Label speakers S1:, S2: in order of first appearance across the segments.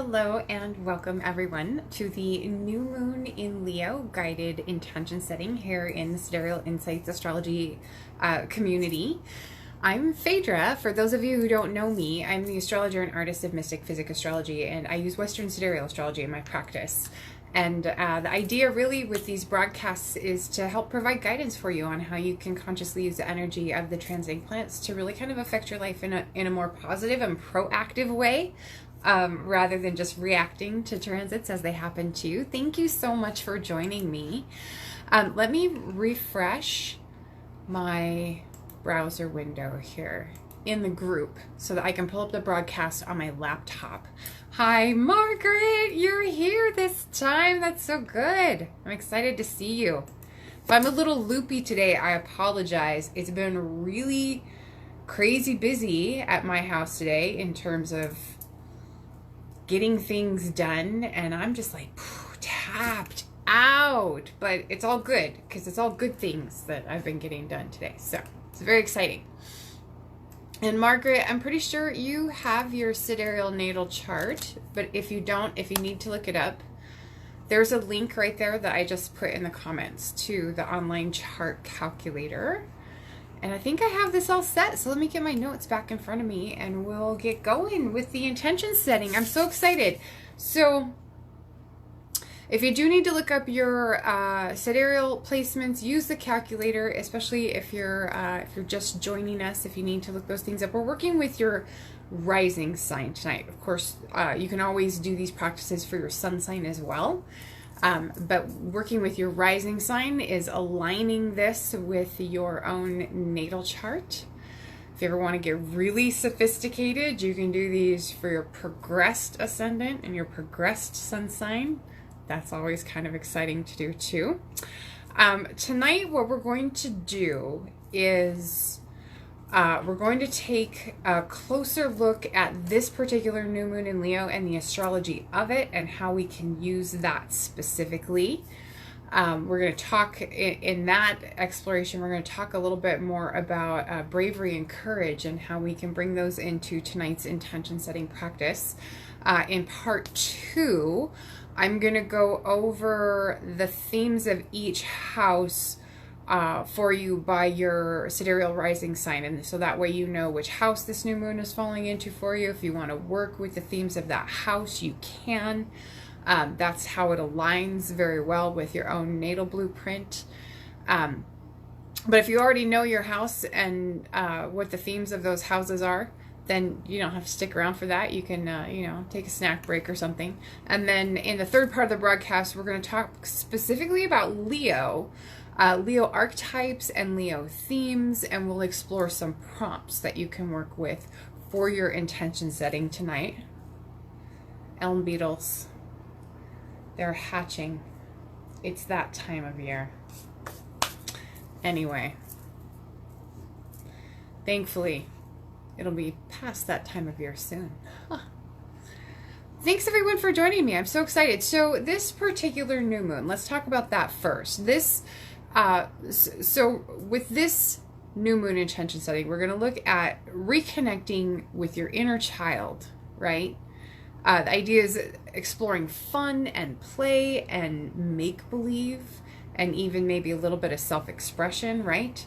S1: Hello and welcome everyone to the new moon in Leo guided intention setting here in the SIDEREAL Insights Astrology community. I'm Phaedra. For those of you who don't know me, I'm the astrologer and artist of Mystick, Physick astrology, and I use Western SIDEREAL astrology in my practice. And the idea really with these broadcasts is to help provide guidance for you on how you can consciously use the energy of the transiting planets to really kind of affect your life in a more positive and proactive way, rather than just reacting to transits as they happen to you. Thank you so much for joining me. Let me refresh my browser window here in the group so that I can pull up the broadcast on my laptop. Hi, Margaret, you're here this time. That's so good. I'm excited to see you. If I'm a little loopy today, I apologize. It's been really crazy busy at my house today in terms of getting things done, and I'm just like tapped out, but it's all good because it's all good things that I've been getting done today. So it's very exciting. And Margaret, I'm pretty sure you have your sidereal natal chart, but if you don't, if you need to look it up, there's a link right there that I just put in the comments to the online chart calculator. And I think I have this all set, so let me get my notes back in front of me and we'll get going with the intention setting. I'm so excited. So if you do need to look up your sidereal placements, use the calculator, especially if you're just joining us, if you need to look those things up. We're working with your rising sign tonight. Of course, you can always do these practices for your sun sign as well. But working with your rising sign is aligning this with your own natal chart. If you ever want to get really sophisticated, you can do these for your progressed ascendant and your progressed sun sign. That's always kind of exciting to do too. Tonight, what we're going to do is we're going to take a closer look at this particular new moon in Leo and the astrology of it and how we can use that specifically. We're going to talk in that exploration, we're going to talk a little bit more about bravery and courage and how we can bring those into tonight's intention setting practice. In part 2, I'm going to go over the themes of each house for you by your sidereal rising sign, and so that way you know which house this new moon is falling into for you. If you want to work with the themes of that house, you can. That's how it aligns very well with your own natal blueprint. But if you already know your house and what the themes of those houses are, then you don't have to stick around for that. You can, take a snack break or something. And then in the third part of the broadcast, we're going to talk specifically about Leo archetypes and Leo themes, and we'll explore some prompts that you can work with for your intention setting tonight. Elm beetles, they're hatching. It's that time of year. Anyway, thankfully, it'll be past that time of year soon. Thanks everyone for joining me. I'm so excited. So this particular new moon, let's talk about that first. So with this new moon intention setting, we're going to look at reconnecting with your inner child, right? The idea is exploring fun and play and make-believe and even maybe a little bit of self-expression, right?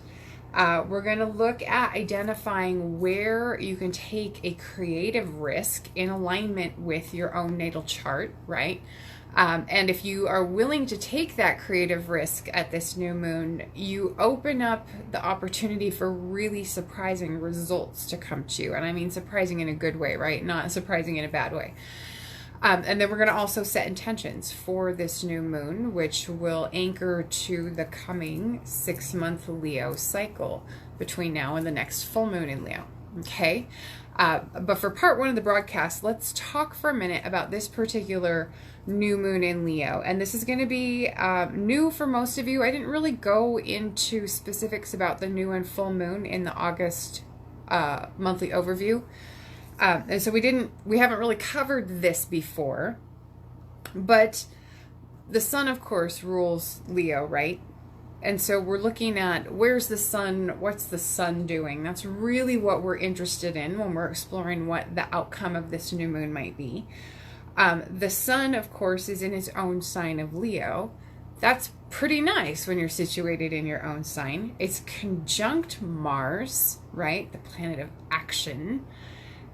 S1: We're going to look at identifying where you can take a creative risk in alignment with your own natal chart, right? And if you are willing to take that creative risk at this new moon, you open up the opportunity for really surprising results to come to you. And I mean surprising in a good way, right? Not surprising in a bad way. And then we're going to also set intentions for this new moon, which will anchor to the coming 6-month Leo cycle between now and the next full moon in Leo. Okay. But for part 1 of the broadcast, let's talk for a minute about this particular new moon in Leo. And this is going to be new for most of you. I didn't really go into specifics about the new and full moon in the August monthly overview. And so we haven't really covered this before, but the sun, of course, rules Leo, right? And so we're looking at where's the sun, what's the sun doing? That's really what we're interested in when we're exploring what the outcome of this new moon might be. The sun, of course, is in its own sign of Leo. That's pretty nice when you're situated in your own sign. It's conjunct Mars, right? The planet of action.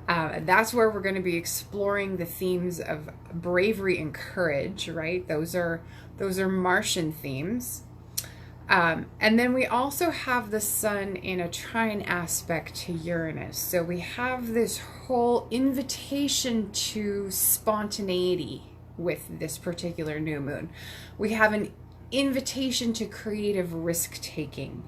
S1: That's where we're going to be exploring the themes of bravery and courage, right? Those are Martian themes. And then we also have the sun in a trine aspect to Uranus. So we have this whole invitation to spontaneity with this particular new moon. We have an invitation to creative risk taking.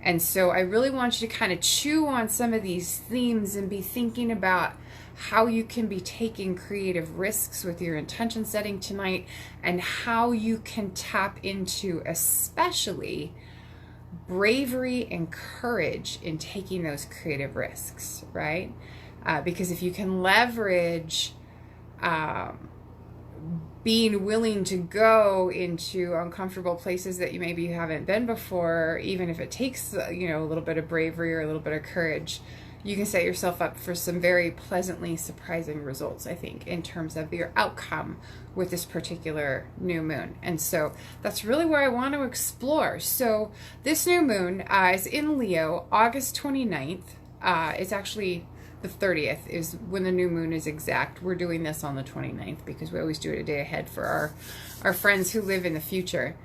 S1: And so I really want you to kind of chew on some of these themes and be thinking about how you can be taking creative risks with your intention setting tonight, and how you can tap into especially bravery and courage in taking those creative risks, right? Because if you can leverage being willing to go into uncomfortable places that maybe you haven't been before, even if it takes, a little bit of bravery or a little bit of courage, you can set yourself up for some very pleasantly surprising results, I think, in terms of your outcome with this particular new moon. And so that's really where I want to explore. So this new moon is in Leo, August 29th. It's actually the 30th is when the new moon is exact. We're doing this on the 29th because we always do it a day ahead for our friends who live in the future.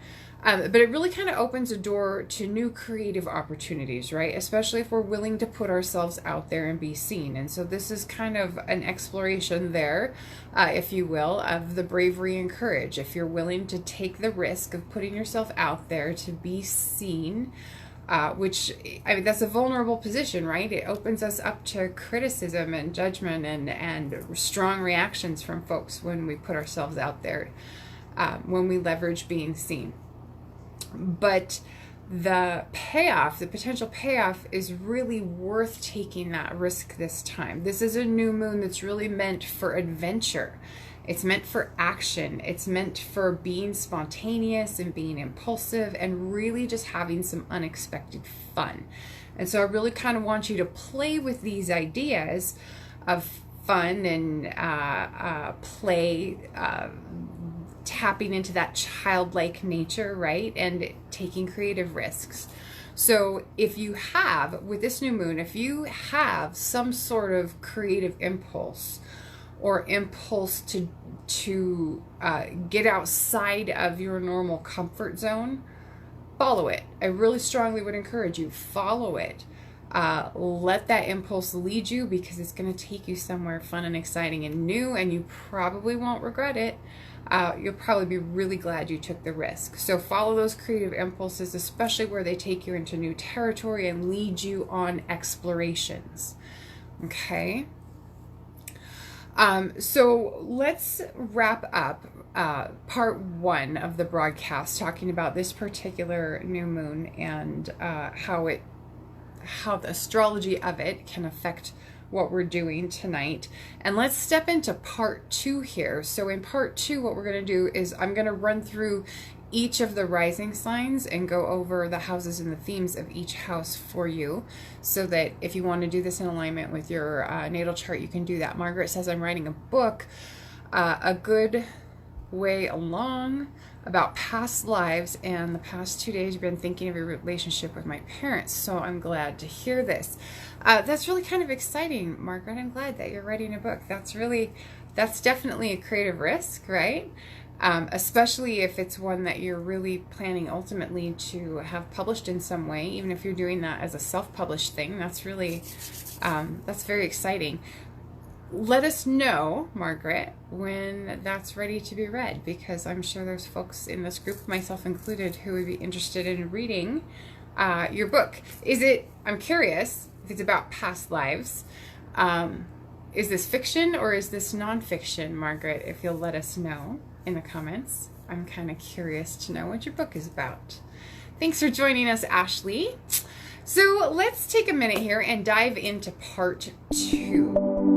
S1: But it really kind of opens a door to new creative opportunities, right? Especially if we're willing to put ourselves out there and be seen. And so this is kind of an exploration there, if you will, of the bravery and courage. If you're willing to take the risk of putting yourself out there to be seen, which, that's a vulnerable position, right? It opens us up to criticism and judgment and strong reactions from folks when we put ourselves out there, when we leverage being seen. But the payoff, the potential payoff, is really worth taking that risk this time. This is a new moon that's really meant for adventure. It's meant for action. It's meant for being spontaneous and being impulsive and really just having some unexpected fun. And so I really kind of want you to play with these ideas of fun and play, tapping into that childlike nature, right? And taking creative risks. So if you have, with this new moon, if you have some sort of creative impulse or impulse to get outside of your normal comfort zone, follow it. I really strongly would encourage you, follow it. Let that impulse lead you, because it's going to take you somewhere fun and exciting and new, and you probably won't regret it. You'll probably be really glad you took the risk. So follow those creative impulses, especially where they take you into new territory and lead you on explorations. Okay? So let's wrap up part one of the broadcast, talking about this particular new moon and how the astrology of it can affect what we're doing tonight. And let's step into part two here. So in part two, what we're going to do is I'm going to run through each of the rising signs and go over the houses and the themes of each house for you, so that if you want to do this in alignment with your natal chart, you can do that. Margaret says I'm writing a book, a good way along, about past lives, and the past 2 days you've been thinking of your relationship with my parents, so I'm glad to hear this. That's really kind of exciting, Margaret. I'm glad that you're writing a book. That's definitely a creative risk, right? Especially if it's one that you're really planning ultimately to have published in some way. Even if you're doing that as a self-published thing, that's really, that's very exciting. Let us know, Margaret, when that's ready to be read, because I'm sure there's folks in this group, myself included, who would be interested in reading your book. I'm curious if it's about past lives. Is this fiction or is this nonfiction, Margaret? If you'll let us know in the comments. I'm kind of curious to know what your book is about. Thanks for joining us, Ashley. So let's take a minute here and dive into part two.